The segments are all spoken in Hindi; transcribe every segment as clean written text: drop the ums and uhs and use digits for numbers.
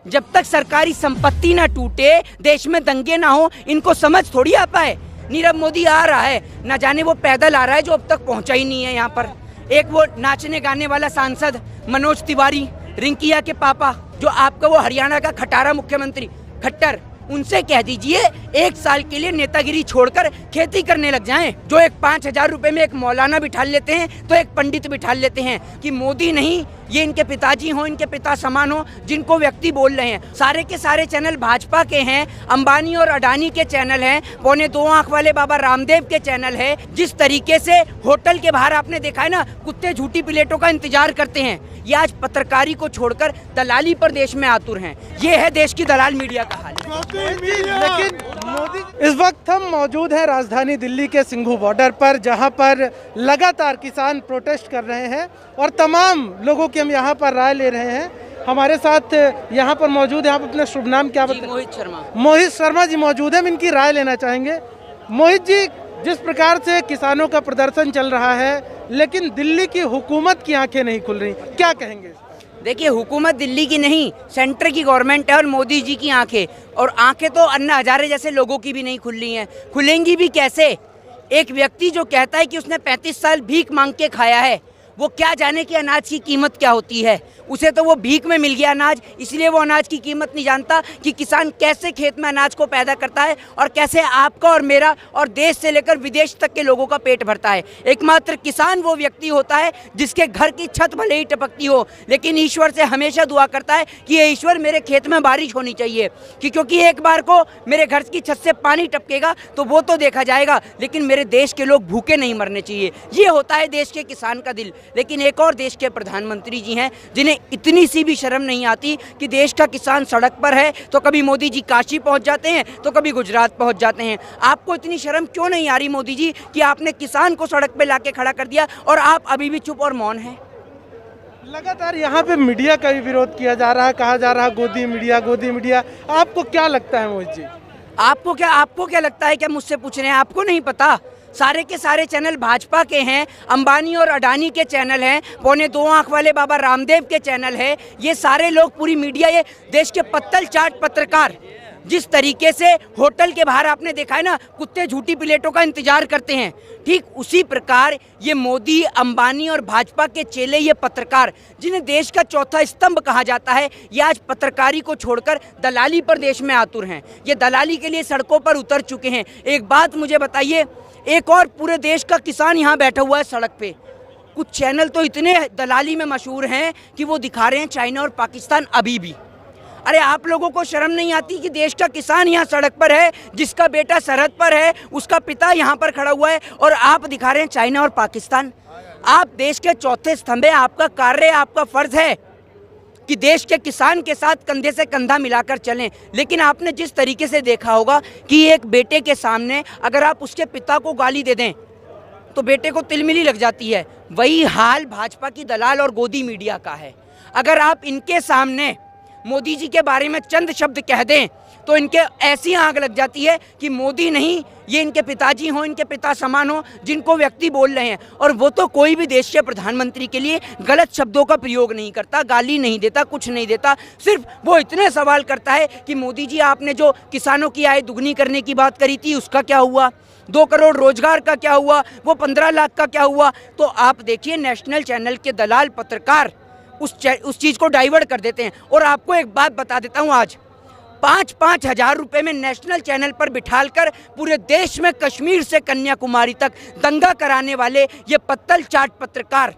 जब तक सरकारी संपत्ति ना टूटे, देश में दंगे ना हो, इनको समझ थोड़ी आ पाए। नीरव मोदी आ रहा है, ना जाने वो पैदल आ रहा है जो अब तक पहुंचा ही नहीं है यहाँ पर। एक वो नाचने गाने वाला सांसद मनोज तिवारी, रिंकिया के पापा, जो आपका वो हरियाणा का खटारा मुख्यमंत्री खट्टर, उनसे कह दीजिए 1 साल के लिए नेतागिरी छोड़कर खेती करने लग जाएं। जो एक 5,000 रुपए में एक मौलाना बिठा लेते हैं तो एक पंडित बिठा लेते हैं कि मोदी नहीं, ये इनके पिताजी हो, इनके पिता समान हो, जिनको व्यक्ति बोल रहे हैं। सारे के सारे चैनल भाजपा के हैं, अंबानी और अडानी के चैनल हैं, पौने 2 आंख वाले बाबा रामदेव के चैनल है। जिस तरीके से होटल के बाहर आपने देखा है ना, कुत्ते झूठी प्लेटों का इंतजार करते हैं, ये आज पत्रकारी को छोड़कर दलाली पर देश में आतुर हैं। ये है देश की दलाल मीडिया का हाल। लेकिन मोदी, इस वक्त हम मौजूद हैं राजधानी दिल्ली के सिंघू बॉर्डर पर, जहां पर लगातार किसान प्रोटेस्ट कर रहे हैं और तमाम लोगों की हम यहां पर राय ले रहे हैं। हमारे साथ यहां पर मौजूद है, आप अपना शुभ नाम क्या बताएं? मोहित शर्मा जी मौजूद हैं, हम इनकी राय लेना चाहेंगे। मोहित जी, जिस प्रकार से किसानों का प्रदर्शन चल रहा है, लेकिन दिल्ली की हुकूमत की आंखें नहीं खुल रही, क्या कहेंगे? देखिए, हुकूमत दिल्ली की नहीं, सेंटर की गवर्नमेंट है और मोदी जी की आंखें। और आंखें तो अन्ना हजारे जैसे लोगों की भी नहीं खुल रही हैं। खुलेंगी भी कैसे? एक व्यक्ति जो कहता है कि उसने 35 साल भीख मांग के खाया है, वो क्या जाने कि अनाज की कीमत क्या होती है। उसे तो वो भीख में मिल गया अनाज, इसलिए वो अनाज की कीमत नहीं जानता कि किसान कैसे खेत में अनाज को पैदा करता है और कैसे आपका और मेरा और देश से लेकर विदेश तक के लोगों का पेट भरता है। एकमात्र किसान वो व्यक्ति होता है जिसके घर की छत भले ही टपकती हो, लेकिन ईश्वर से हमेशा दुआ करता है कि ये ईश्वर मेरे खेत में बारिश होनी चाहिए, क्योंकि एक बार को मेरे घर की छत से पानी टपकेगा तो वो तो देखा जाएगा, लेकिन मेरे देश के लोग भूखे नहीं मरने चाहिए। ये होता है देश के किसान का दिल। लेकिन एक और देश के प्रधानमंत्री जी हैं जिन्हें इतनी सी भी शर्म नहीं आती कि देश का किसान सड़क पर है तो कभी मोदी जी काशी पहुंच जाते हैं तो कभी गुजरात पहुंच जाते हैं। आपको इतनी शर्म क्यों नहीं आ रही मोदी जी कि आपने किसान को सड़क पे लाके खड़ा कर दिया और आप अभी भी चुप और मौन हैं? लगातार यहाँ पे मीडिया का भी विरोध किया जा रहा है, कहा जा रहा है गोदी मीडिया, गोदी मीडिया। आपको क्या लगता है मोहित जी? आपको क्या लगता है? क्या मुझसे पूछ रहे हैं? आपको नहीं पता? सारे के सारे चैनल भाजपा के हैं, अंबानी और अडानी के चैनल हैं, पौने 2 आंख वाले बाबा रामदेव के चैनल है। ये सारे लोग, पूरी मीडिया, ये देश के पत्तल चाट पत्रकार, जिस तरीके से होटल के बाहर आपने देखा है ना, कुत्ते झूठी प्लेटों का इंतजार करते हैं, ठीक उसी प्रकार ये मोदी, अंबानी और भाजपा के चेले, ये पत्रकार जिन्हें देश का चौथा स्तंभ कहा जाता है, ये आज पत्रकारी को छोड़कर दलाली पर देश में आतुर हैं। ये दलाली के लिए सड़कों पर उतर चुके हैं। एक बात मुझे बताइए, एक और पूरे देश का किसान यहाँ बैठा हुआ है सड़क पे। कुछ चैनल तो इतने दलाली में मशहूर हैं कि वो दिखा रहे हैं चाइना और पाकिस्तान अभी भी। अरे आप लोगों को शर्म नहीं आती कि देश का किसान यहाँ सड़क पर है, जिसका बेटा सरहद पर है, उसका पिता यहाँ पर खड़ा हुआ है, और आप दिखा रहे हैं चाइना और पाकिस्तान। आप देश के चौथे स्तंभ हैं, आपका कार्य, आपका फर्ज है कि देश के किसान के साथ कंधे से कंधा मिलाकर चलें। लेकिन आपने जिस तरीके से देखा होगा कि एक बेटे के सामने अगर आप उसके पिता को गाली दे दें तो बेटे को तिलमिली लग जाती है। वही हाल भाजपा की दलाल और गोदी मीडिया का है। अगर आप इनके सामने मोदी जी के बारे में चंद शब्द कह दें तो इनके ऐसी आग लग जाती है कि मोदी नहीं, ये इनके पिताजी हो, इनके पिता समान हो, जिनको व्यक्ति बोल रहे हैं। और वो तो कोई भी देश के प्रधानमंत्री के लिए गलत शब्दों का प्रयोग नहीं करता, गाली नहीं देता, कुछ नहीं देता। सिर्फ वो इतने सवाल करता है कि मोदी जी, आपने जो किसानों की आय दुगनी करने की बात करी थी, उसका क्या हुआ? 2 करोड़ रोजगार का क्या हुआ? वो 15 लाख का क्या हुआ? तो आप देखिए, नेशनल चैनल के दलाल पत्रकार उस चीज़ को डाइवर्ट कर देते हैं। और आपको एक बात बता देता हूँ, आज 5-5 हज़ार रुपये में नेशनल चैनल पर बिठालकर पूरे देश में कश्मीर से कन्याकुमारी तक दंगा कराने वाले ये पत्तल चाट पत्रकार,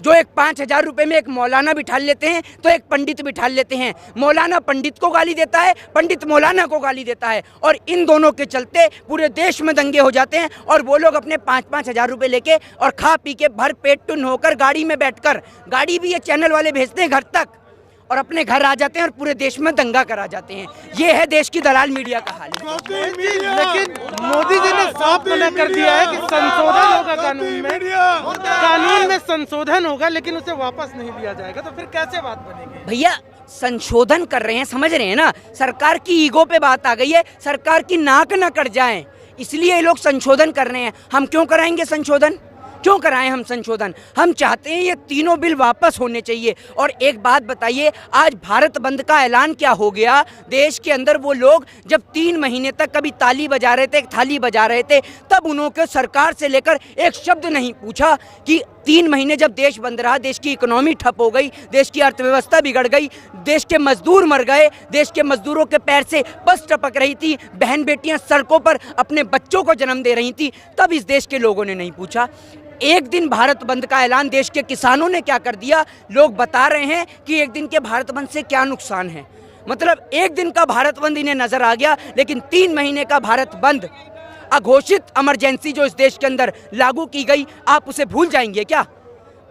जो एक 5,000 रुपये में एक मौलाना बिठा लेते हैं तो एक पंडित बिठा लेते हैं। मौलाना पंडित को गाली देता है, पंडित मौलाना को गाली देता है, और इन दोनों के चलते पूरे देश में दंगे हो जाते हैं। और वो लोग अपने 5-5 हज़ार रुपये लेके और खा पी के भर पेट टुन होकर गाड़ी में बैठकर, गाड़ी भी ये चैनल वाले भेजते हैं घर तक, और अपने घर आ जाते हैं और पूरे देश में दंगा करा जाते हैं। ये है देश की दलाल मीडिया का हाल। लेकिन मोदी जी ने साफ मना कर दिया है कि संशोधन होगा कानून में संशोधन होगा, लेकिन उसे वापस नहीं लिया जाएगा। तो फिर कैसे बात बनेगी? भैया, संशोधन कर रहे हैं, समझ रहे हैं ना? सरकार की ईगो पे बात आ गई है, सरकार की नाक ना कट जाए, इसलिए ये लोग संशोधन कर रहे हैं। हम क्यों कराएंगे संशोधन? क्यों कराएं हम संशोधन? हम चाहते हैं ये तीनों बिल वापस होने चाहिए। और एक बात बताइए, आज भारत बंद का ऐलान क्या हो गया? देश के अंदर वो लोग जब 3 महीने तक कभी ताली बजा रहे थे, थाली बजा रहे थे, तब उन्होंने सरकार से लेकर एक शब्द नहीं पूछा कि 3 महीने जब देश बंद रहा, देश की इकोनॉमी ठप हो गई, देश की अर्थव्यवस्था बिगड़ गई, देश के मजदूर मर गए, देश के मजदूरों के पैर से बस टपक रही थी, बहन बेटियां सड़कों पर अपने बच्चों को जन्म दे रही थी, तब इस देश के लोगों ने नहीं पूछा। एक दिन भारत बंद का ऐलान देश के किसानों ने क्या कर दिया? लोग बता रहे हैं कि एक दिन के भारत बंद से क्या नुकसान है। मतलब एक दिन का भारत बंद इन्हें नजर आ गया, लेकिन 3 महीने का भारत बंद, अघोषित इमरजेंसी जो इस देश के अंदर लागू की गई, आप उसे भूल जाएंगे क्या?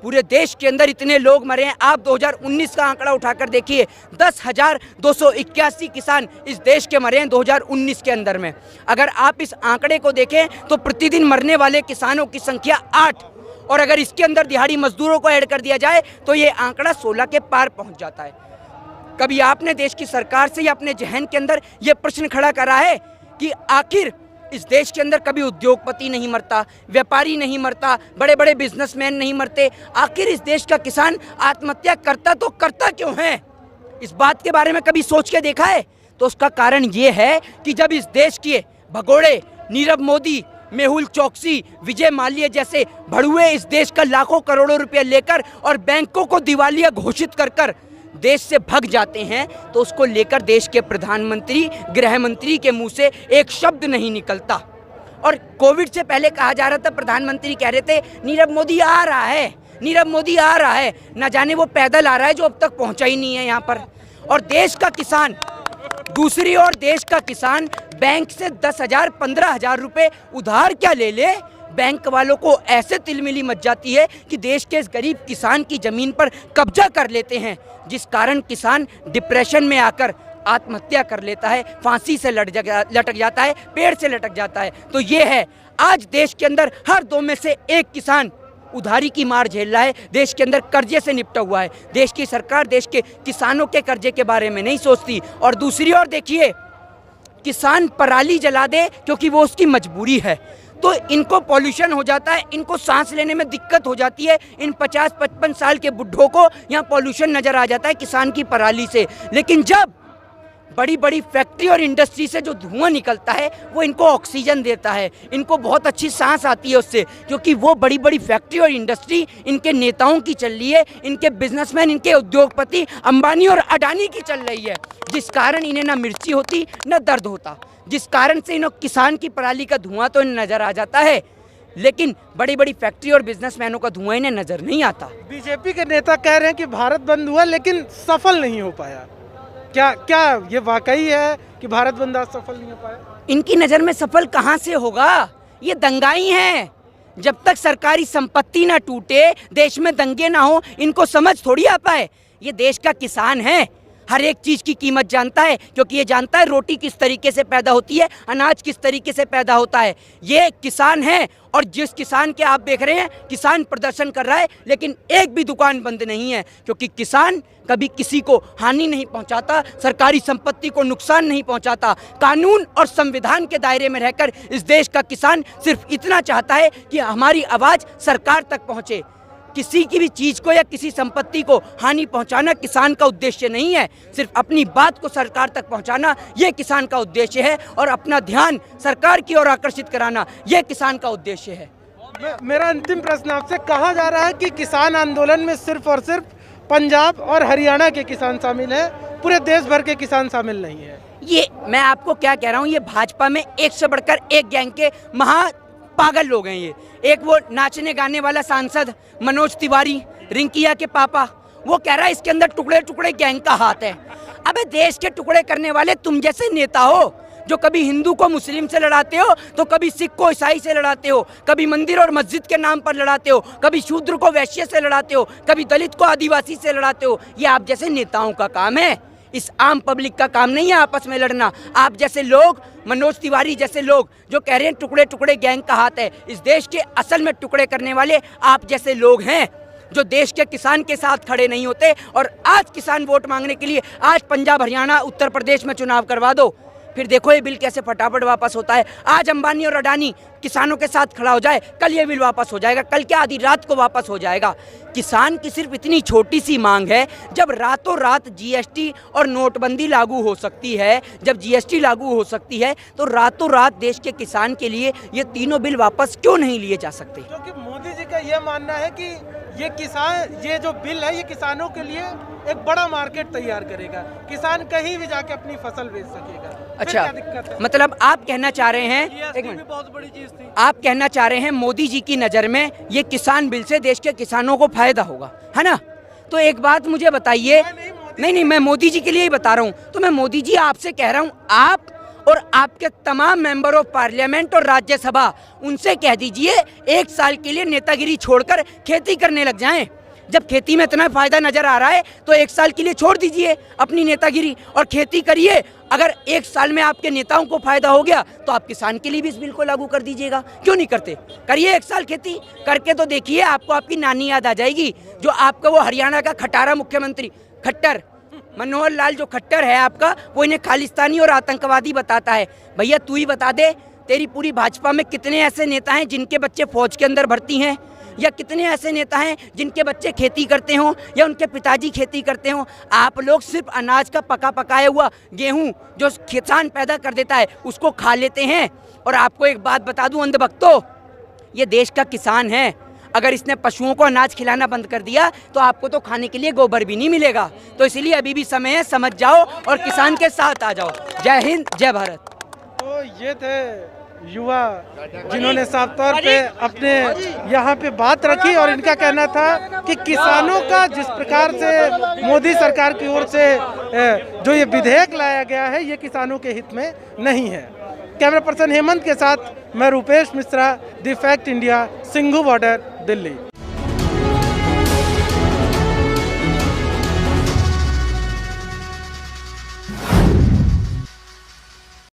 पूरे देश के अंदर इतने लोग मरे हैं। आप 2019 का आंकड़ा उठाकर देखिए, 10,281 किसान इस देश के मरे हैं 2019 के अंदर में। अगर आप इस आंकड़े को देखें तो प्रतिदिन मरने वाले किसानों की संख्या 8, और अगर इसके अंदर दिहाड़ी मजदूरों को ऐड कर दिया जाए तो ये आंकड़ा 16 के पार पहुंच जाता है। कभी आपने देश की सरकार से या अपने जहन के अंदर ये प्रश्न खड़ा करा है कि आखिर इस देश के अंदर कभी उद्योगपति नहीं मरता, व्यापारी नहीं मरता, बड़े बड़े बिजनेसमैन नहीं मरते, आखिर इस देश का किसान आत्महत्या करता तो करता क्यों है? इस बात के बारे में कभी सोच के देखा है? तो उसका कारण ये है कि जब इस देश के भगोड़े नीरव मोदी, मेहुल चोकसी, विजय माल्या जैसे भड़ुए इस देश का लाखों करोड़ों रुपए लेकर और बैंकों को दिवालिया घोषित कर कर देश से भग जाते हैं, तो उसको लेकर देश के प्रधानमंत्री, गृह मंत्री के मुंह से एक शब्द नहीं निकलता। और कोविड से पहले कहा जा रहा था, प्रधानमंत्री कह रहे थे नीरव मोदी आ रहा है, नीरव मोदी आ रहा है, ना जाने वो पैदल आ रहा है जो अब तक पहुंचा ही नहीं है यहाँ पर। और देश का किसान, दूसरी ओर देश का किसान बैंक से 10,000 15,000 रुपए उधार क्या ले ले, बैंक वालों को ऐसे तिलमिली मच जाती है कि देश के इस गरीब किसान की जमीन पर कब्जा कर लेते हैं, जिस कारण किसान डिप्रेशन में आकर आत्महत्या कर लेता है, फांसी से लटक जाता है, पेड़ से लटक जाता है। तो ये है, आज देश के अंदर हर 2 में से 1 किसान उधारी की मार झेल रहा है, देश के अंदर कर्जे से निपटा हुआ है। देश की सरकार देश के किसानों के कर्जे के बारे में नहीं सोचती। और दूसरी ओर देखिए, किसान पराली जला दे क्योंकि वो उसकी मजबूरी है, तो इनको पॉल्यूशन हो जाता है, इनको सांस लेने में दिक्कत हो जाती है। इन 50-55 साल के बुढ़ों को यहाँ पॉल्यूशन नज़र आ जाता है किसान की पराली से। लेकिन जब बड़ी बड़ी फैक्ट्री और इंडस्ट्री से जो धुआं निकलता है वो इनको ऑक्सीजन देता है, इनको बहुत अच्छी सांस आती है उससे, क्योंकि वो बड़ी बड़ी फैक्ट्री और इंडस्ट्री इनके नेताओं की चल रही है, इनके बिजनेसमैन, इनके उद्योगपति अंबानी और अडानी की चल रही है, जिस कारण इन्हें ना मिर्ची होती ना दर्द होता, जिस कारण से इन्हें किसान की पराली का धुआं तो इन्हें नज़र आ जाता है, लेकिन बड़ी बड़ी फैक्ट्री और बिजनेसमैनों का धुआं इन्हें नज़र नहीं आता। बीजेपी के नेता कह रहे हैं कि भारत बंद हुआ लेकिन सफल नहीं हो पाया। क्या ये वाकई है कि भारत बंद आज सफल नहीं हो पाया? इनकी नज़र में सफल कहाँ से होगा? ये दंगाई हैं। जब तक सरकारी संपत्ति ना टूटे, देश में दंगे ना हो, इनको समझ थोड़ी आ पाए। ये देश का किसान है, हर एक चीज़ की कीमत जानता है, क्योंकि ये जानता है रोटी किस तरीके से पैदा होती है, अनाज किस तरीके से पैदा होता है। ये किसान है, और जिस किसान के आप देख रहे हैं, किसान प्रदर्शन कर रहा है, लेकिन एक भी दुकान बंद नहीं है, क्योंकि किसान कभी किसी को हानि नहीं पहुंचाता, सरकारी संपत्ति को नुकसान नहीं पहुंचाता। कानून और संविधान के दायरे में रहकर इस देश का किसान सिर्फ इतना चाहता है कि हमारी आवाज़ सरकार तक पहुंचे। किसी की भी चीज़ को या किसी संपत्ति को हानि पहुंचाना किसान का उद्देश्य नहीं है, सिर्फ अपनी बात को सरकार तक पहुंचाना ये किसान का उद्देश्य है, और अपना ध्यान सरकार की ओर आकर्षित कराना ये किसान का उद्देश्य है। मेरा अंतिम प्रश्न आपसे, कहा जा रहा है कि किसान आंदोलन में सिर्फ और सिर्फ पंजाब और हरियाणा के किसान शामिल हैं, पूरे देश भर के किसान शामिल नहीं है। ये मैं आपको क्या कह रहा हूँ, ये भाजपा में एक से बढ़कर एक गैंग के महा पागल लोग हैं ये। एक वो नाचने गाने वाला सांसद मनोज तिवारी, रिंकिया के पापा, वो कह रहा है इसके अंदर टुकड़े टुकड़े गैंग का हाथ है। अबे देश के टुकड़े करने वाले तुम जैसे नेता हो, जो कभी हिंदू को मुस्लिम से लड़ाते हो, तो कभी सिख को ईसाई से लड़ाते हो, कभी मंदिर और मस्जिद के नाम पर लड़ाते हो, कभी शूद्र को वैश्य से लड़ाते हो, कभी दलित को आदिवासी से लड़ाते हो। ये आप जैसे नेताओं का काम है, इस आम पब्लिक का काम नहीं है आपस में लड़ना। आप जैसे लोग, मनोज तिवारी जैसे लोग जो कह रहे हैं टुकड़े टुकड़े गैंग का हाथ है, इस देश के असल में टुकड़े करने वाले आप जैसे लोग हैं, जो देश के किसान के साथ खड़े नहीं होते। और आज किसान वोट मांगने के लिए आज पंजाब, हरियाणा, उत्तर प्रदेश में चुनाव करवा दो, फिर देखो ये बिल कैसे फटाफट वापस होता है। आज अंबानी और अडानी किसानों के साथ खड़ा हो जाए, कल ये बिल वापस हो जाएगा, कल क्या आधी रात को वापस हो जाएगा। किसान की सिर्फ इतनी छोटी सी मांग है, जब रातों रात जीएसटी और नोटबंदी लागू हो सकती है, जब जीएसटी लागू हो सकती है, तो रातों रात देश के किसान के लिए ये तीनों बिल वापस क्यों नहीं लिए जा सकते? क्योंकि मोदी जी का ये मानना है कि ये जो बिल है ये किसानों के लिए एक बड़ा मार्केट तैयार करेगा, किसान कहीं भी जाके अपनी फसल बेच सकेगा। अच्छा, क्या दिक्कत है? मतलब आप कहना चाह रहे हैं, एक मिनट, बहुत बड़ी चीज थी। आप कहना चाह रहे हैं मोदी जी की नज़र में ये किसान बिल से देश के किसानों को फायदा होगा, है ना? तो एक बात मुझे बताइए, नहीं, मैं मोदी जी के लिए ही बता रहा हूँ। तो मैं मोदी जी आपसे कह रहा हूँ, आप और आपके तमाम मेंबर ऑफ पार्लियामेंट और राज्यसभा, उनसे कह दीजिए 1 साल के लिए नेतागिरी छोड़कर खेती करने लग जाएं। जब खेती में इतना फायदा नजर आ रहा है तो 1 साल के लिए छोड़ दीजिए अपनी नेतागिरी और खेती करिए। अगर 1 साल में आपके नेताओं को फायदा हो गया तो आप किसान के लिए भी इस बिल को लागू कर दीजिएगा। क्यों नहीं करते? करिए 1 साल खेती करके तो देखिए, आपको आपकी नानी याद आ जाएगी, जो आपका वो हरियाणा का खटारा मुख्यमंत्री खट्टर मनोहर लाल जो खट्टर है आपका, वो इन्हें खालिस्तानी और आतंकवादी बताता है। भैया तू ही बता दे, तेरी पूरी भाजपा में कितने ऐसे नेता हैं जिनके बच्चे फौज के अंदर भर्ती हैं, या कितने ऐसे नेता हैं जिनके बच्चे खेती करते हों या उनके पिताजी खेती करते हों? आप लोग सिर्फ अनाज का पकाया हुआ गेहूं जो किसान पैदा कर देता है उसको खा लेते हैं। और आपको एक बात बता दूं अंधभक्तों, ये देश का किसान है। अगर इसने पशुओं को अनाज खिलाना बंद कर दिया तो आपको तो खाने के लिए गोबर भी नहीं मिलेगा। तो इसलिए अभी भी समय है, समझ जाओ और किसान के साथ आ जाओ। जय हिंद, जय भारत। तो ये थे युवा जिन्होंने साफ तौर पे अपने यहाँ पे बात रखी और इनका कहना था कि किसानों का जिस प्रकार से मोदी सरकार की ओर से जो ये विधेयक लाया गया है ये किसानों के हित में नहीं है। कैमरा पर्सन हेमंत के साथ मैं Rupesh Mishra, the fact India, Singhu border, Delhi.